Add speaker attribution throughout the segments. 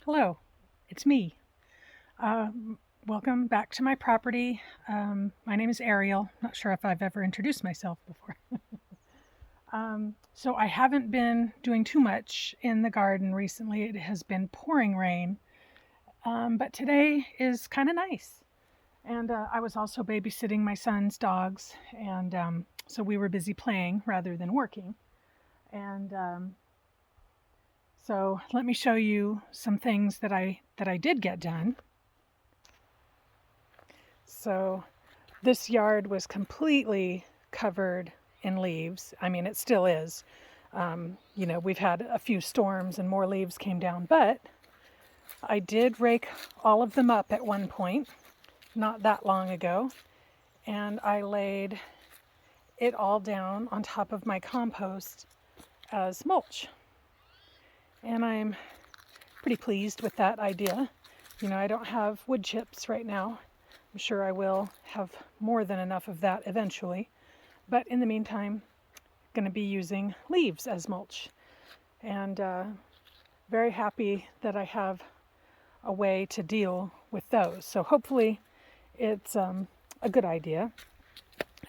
Speaker 1: Hello, it's me. Welcome back to my property. My name is Ariel. Not sure if I've ever introduced myself before. So I haven't been doing too much in the garden recently. It has been pouring rain, but today is kind of nice. And I was also babysitting my son's dogs, and so we were busy playing rather than working. And so let me show you some things that I did get done. So this yard was completely covered in leaves. I mean, it still is. We've had a few storms and more leaves came down, but I did rake all of them up at one point, not that long ago, and I laid it all down on top of my compost as mulch. And I'm pretty pleased with that idea. I don't have wood chips right now. I'm sure I will have more than enough of that eventually. But in the meantime, I'm going to be using leaves as mulch. And very happy that I have a way to deal with those. So hopefully it's a good idea.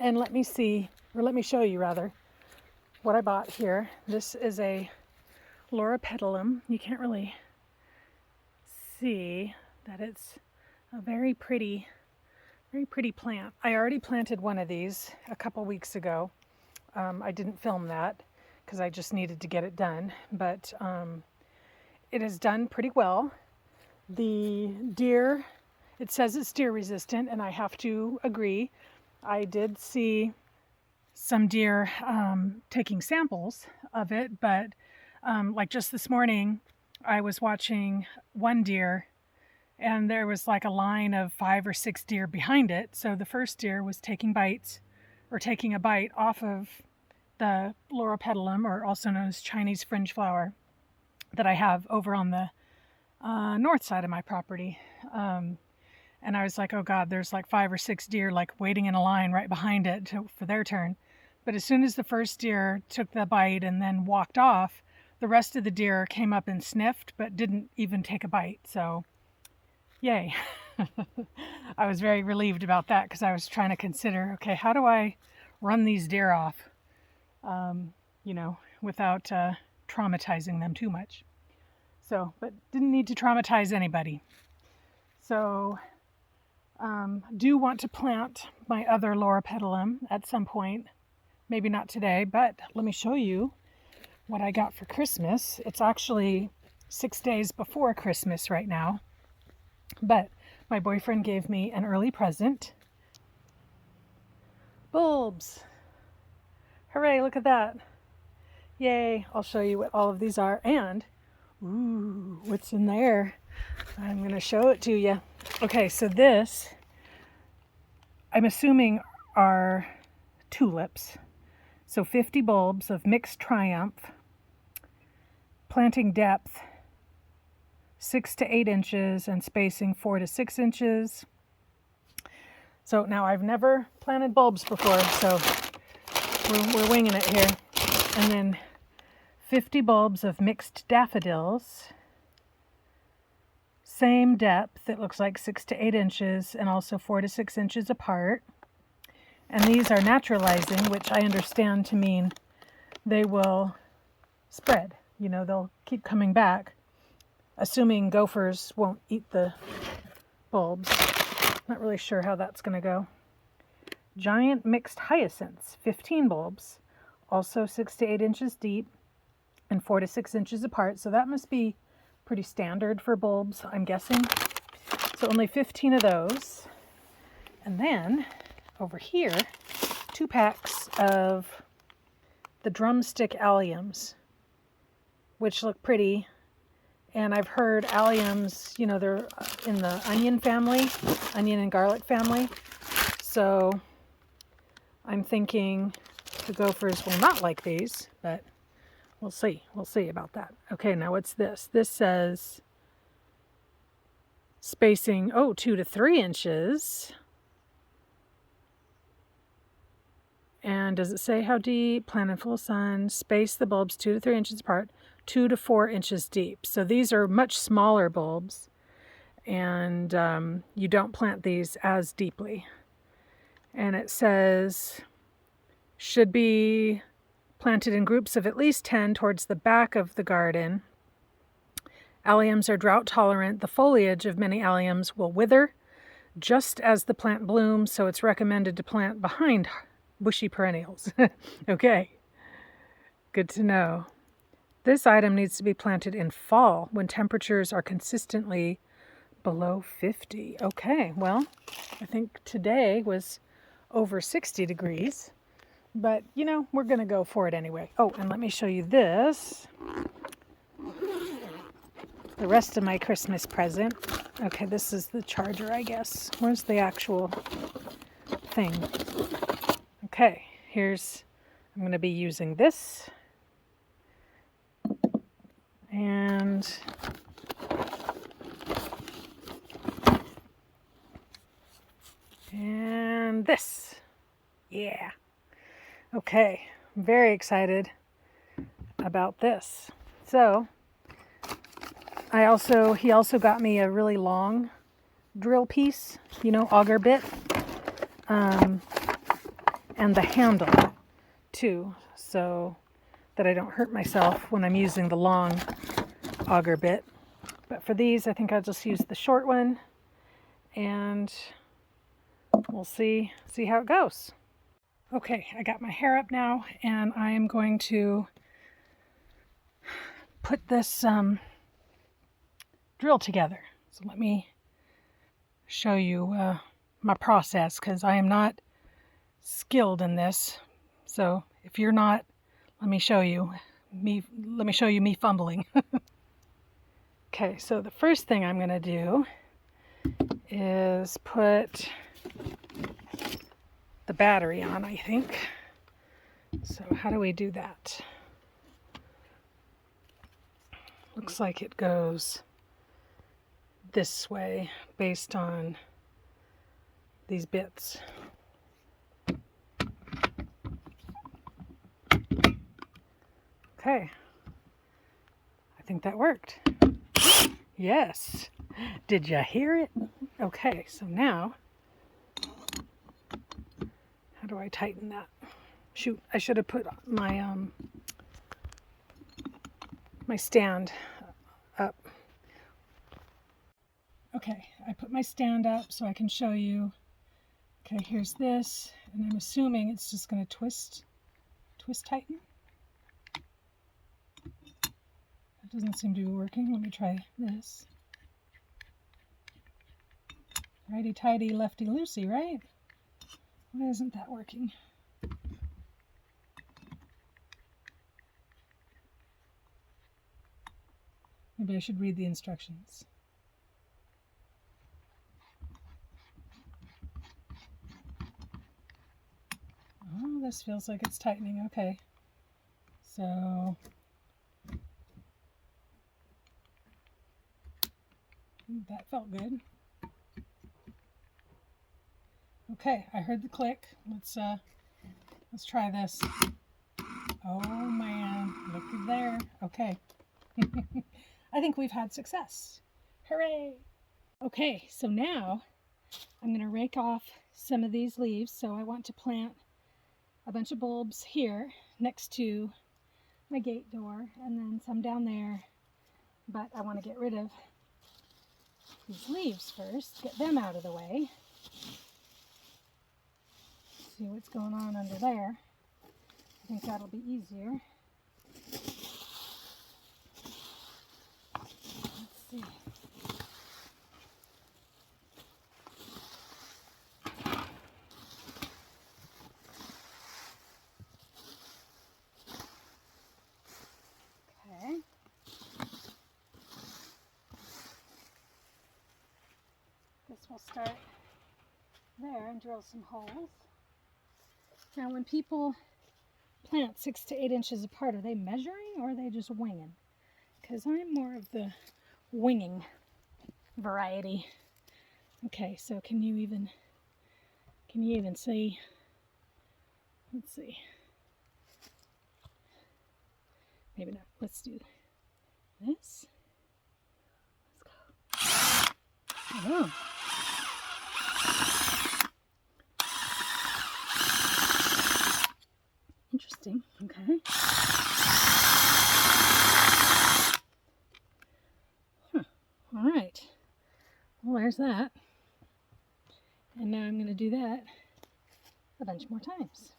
Speaker 1: And let me show you rather, what I bought here. This is a loropetalum. You can't really see that it's a very pretty plant. I already planted one of these a couple weeks ago. I didn't film that because I just needed to get it done, but it has done pretty well. The deer, it says it's deer resistant, and I have to agree. I did see some deer taking samples of it, but like just this morning, I was watching one deer and there was like a line of 5 or 6 deer behind it. So the first deer was taking a bite off of the loropetalum, or also known as Chinese fringe flower, that I have over on the north side of my property. And I was like, oh God, there's like 5 or 6 deer like waiting in a line right behind it for their turn. But as soon as the first deer took the bite and then walked off, the rest of the deer came up and sniffed, but didn't even take a bite. So yay. I was very relieved about that because I was trying to consider, okay, how do I run these deer off, without traumatizing them too much. But didn't need to traumatize anybody. So do want to plant my other loropetalum at some point. Maybe not today, but let me show you what I got for Christmas. It's actually 6 days before Christmas right now. But my boyfriend gave me an early present. Bulbs! Hooray, look at that. Yay, I'll show you what all of these are. And, ooh, what's in there? I'm going to show it to you. Okay, so this, I'm assuming, are tulips. So 50 bulbs of mixed triumph. Planting depth 6 to 8 inches and spacing 4 to 6 inches. So now I've never planted bulbs before, so we're winging it here. And then 50 bulbs of mixed daffodils. Same depth, it looks like 6 to 8 inches and also 4 to 6 inches apart. And these are naturalizing, which I understand to mean they will spread. They'll keep coming back. Assuming gophers won't eat the bulbs. Not really sure how that's going to go. Giant mixed hyacinths, 15 bulbs, also 6 to 8 inches deep and 4 to 6 inches apart. So that must be pretty standard for bulbs, I'm guessing. So only 15 of those. And then over here, 2 packs of the drumstick alliums, which look pretty. And I've heard alliums, they're in the onion family, onion and garlic family. So I'm thinking the gophers will not like these, but we'll see. We'll see about that. Okay, now what's this? This says spacing, 2 to 3 inches. And does it say how deep? Plant in full sun. Space the bulbs 2 to 3 inches apart. 2 to 4 inches deep. So these are much smaller bulbs, and you don't plant these as deeply. And it says should be planted in groups of at least 10 towards the back of the garden. Alliums are drought tolerant. The foliage of many alliums will wither just as the plant blooms, so it's recommended to plant behind bushy perennials. Okay, good to know. This item needs to be planted in fall when temperatures are consistently below 50. Okay, well, I think today was over 60 degrees, but you know, we're gonna go for it anyway. Oh, and let me show you this. The rest of my Christmas present. Okay, this is the charger, I guess. Where's the actual thing? Okay, I'm going to be using this. And this. Yeah. Okay, I'm very excited about this. So, he also got me a really long drill piece, you know, auger bit, and the handle too, so that I don't hurt myself when I'm using the long auger bit. But for these, I think I'll just use the short one, and we'll see how it goes. Okay, I got my hair up now, and I am going to put this drill together. So let me show you my process, because I am not skilled in this. So if you're not, let me show you me fumbling. Okay, so the first thing I'm going to do is put the battery on, I think. So how do we do that? Looks like it goes this way based on these bits. Okay, I think that worked. Yes. Did you hear it? Okay, so now, how do I tighten that? Shoot, I should have put my my stand up. Okay, I put my stand up so I can show you. Okay, here's this, and I'm assuming it's just going to twist tighten. It doesn't seem to be working. Let me try this. Righty-tighty, lefty-loosey, right? Why isn't that working? Maybe I should read the instructions. Oh, this feels like it's tightening. Okay. So, that felt good. Okay, I heard the click. Let's try this. Oh man, looky there. Okay. I think we've had success. Hooray! Okay, so now I'm going to rake off some of these leaves. So I want to plant a bunch of bulbs here next to my gate door, and then some down there. But I want to get rid of these leaves first, get them out of the way. See what's going on under there. I think that'll be easier. Let's see. Okay. Guess we'll start there and drill some holes. Now, when people plant 6 to 8 inches apart, are they measuring or are they just winging? Because I'm more of the winging variety. Okay, so can you even see? Let's see. Maybe not. Let's do this. Let's go. Oh. Interesting. Okay. Huh. All right. Well, there's that. And now I'm going to do that a bunch more times.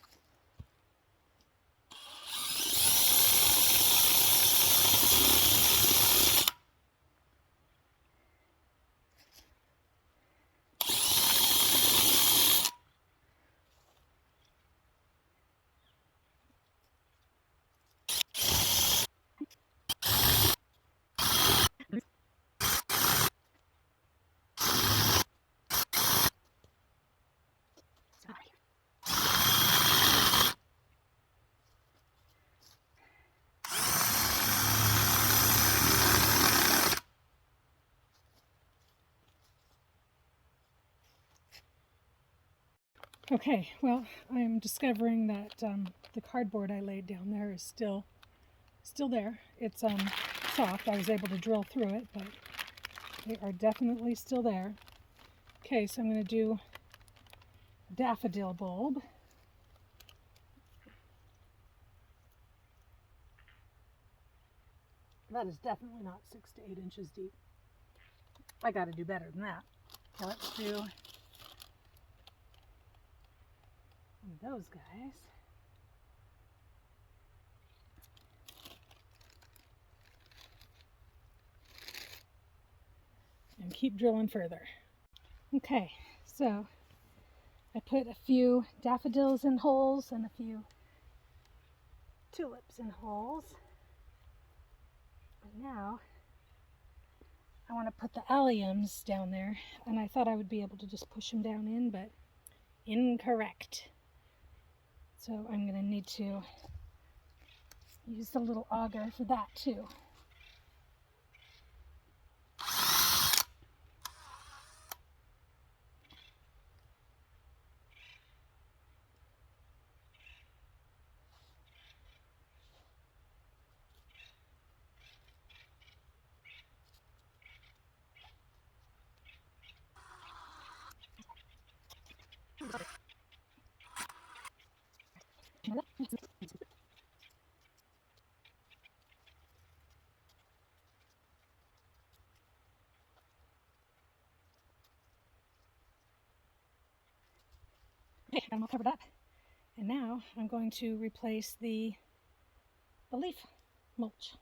Speaker 1: Okay, well, I'm discovering that the cardboard I laid down there is still there. It's soft. I was able to drill through it, but they are definitely still there. Okay, so I'm going to do a daffodil bulb. That is definitely not 6 to 8 inches deep. I got to do better than that. Okay, let's do one of those guys. And keep drilling further. Okay, so I put a few daffodils in holes and a few tulips in holes. And now I want to put the alliums down there, and I thought I would be able to just push them down in, but incorrect. So I'm going to need to use the little auger for that too. Okay, got them all covered up. And now I'm going to replace the leaf mulch.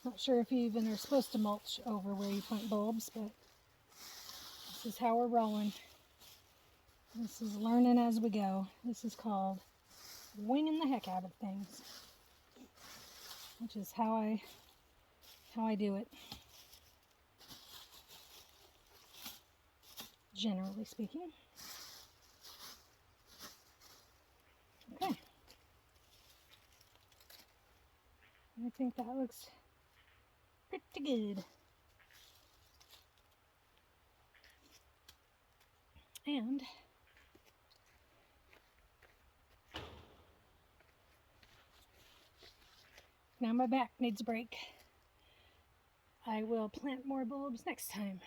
Speaker 1: Not sure if you even are supposed to mulch over where you plant bulbs, but this is how we're rolling. This is learning as we go. This is called winging the heck out of things, which is how I do it, generally speaking. Okay. I think that looks pretty good. And now my back needs a break. I will plant more bulbs next time.